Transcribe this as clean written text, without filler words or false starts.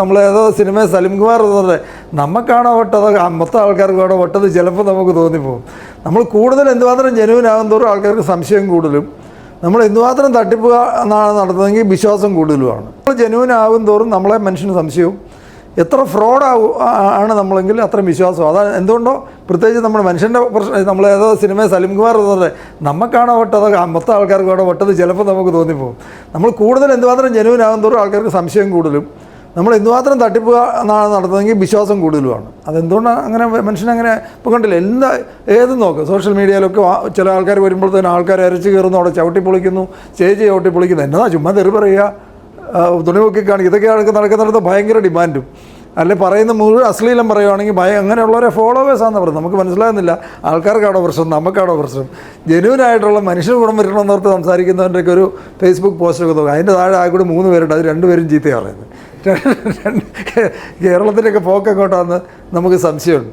നമ്മളേതോ cinema Salim Kumar തോന്നുന്നത് നമുക്കാണോ വട്ടത് മൊത്തം ആൾക്കാർക്കാണോ വട്ടത് ചിലപ്പോൾ നമുക്ക് തോന്നിപ്പോകും. നമ്മൾ കൂടുതൽ എന്തുമാത്രം ജെനുവിനാകും തോറും ആൾക്കാർക്ക് സംശയം കൂടുതലും, നമ്മൾ എന്തുമാത്രം തട്ടിപ്പ് നടത്തുന്നതെങ്കിൽ വിശ്വാസം കൂടുതലുമാണ്. നമ്മൾ ജെനുവിനാകും തോറും നമ്മളെ മനുഷ്യന് സംശയവും, എത്ര ഫ്രോഡാണ് നമ്മളെങ്കിൽ അത്രയും വിശ്വാസം. അതാണ് എന്തുകൊണ്ടോ പ്രത്യേകിച്ച് നമ്മുടെ മനുഷ്യൻ്റെ പ്രശ്നം. നമ്മളേതോ സിനിമ സലിംകുമാർ തോന്നുന്നത് നമുക്കാണോ വട്ടത് മൊത്തം ആൾക്കാർക്കാണോ വട്ടത് ചിലപ്പോൾ നമുക്ക് തോന്നിപ്പോകും. നമ്മൾ കൂടുതൽ എന്തുമാത്രം ജെനുവിനാകും തോറും ആൾക്കാർക്ക് സംശയം കൂടുതലും, നമ്മൾ എന്തുമാത്രം തട്ടിപ്പ് നടത്തുന്നതെങ്കിൽ വിശ്വാസം കൂടുതലുമാണ്. അതെന്തുകൊണ്ടാണ് അങ്ങനെ മനുഷ്യനങ്ങനെ ഇപ്പോൾ കണ്ടില്ല. ഏതും നോക്കുക, സോഷ്യൽ മീഡിയയിലൊക്കെ ചില ആൾക്കാർ വരുമ്പോഴത്തേനും ആൾക്കാർ അരച്ച് കയറുന്നു, അവിടെ ചവിട്ടി പൊളിക്കുന്നു, സ്റ്റേജ് ചവിട്ടി പൊളിക്കുന്നു. എന്നതാ ചുമ്മാ തെറി പറയുക, തുണി നോക്കി കാണിക്കുക, ഇതൊക്കെയാണ് നടക്കുന്നിടത്ത് ഭയങ്കര ഡിമാൻഡും. അല്ലെ പറയുന്ന മുഴുവൻ അശ്ലീലം പറയുകയാണെങ്കിൽ അങ്ങനെയുള്ളവരെ ഫോളോവേഴ്സാണെന്ന് പറയുന്നത്. നമുക്ക് മനസ്സിലാകുന്നില്ല ആൾക്കാർക്കാണോ പ്രശ്നം നമുക്കാണോ പ്രശ്നം. ജെന്യൂനായിട്ടുള്ള മനുഷ്യന് ഗുണം വരണമെന്നോർത്ത് സംസാരിക്കുന്നവൻ്റെയൊക്കെ ഒരു ഫേസ്ബുക്ക് പോസ്റ്റൊക്കെ നോക്കുക. അതിൻ്റെ താഴെ ആ കൂടി 3 പേരുണ്ട്, അത് 2 പേരും ചീത്തയാണ് പറയുന്നത്. കേരളത്തിൻ്റെയൊക്കെ പോക്ക് എങ്ങോട്ടാണെന്ന് നമുക്ക് സംശയമുണ്ട്.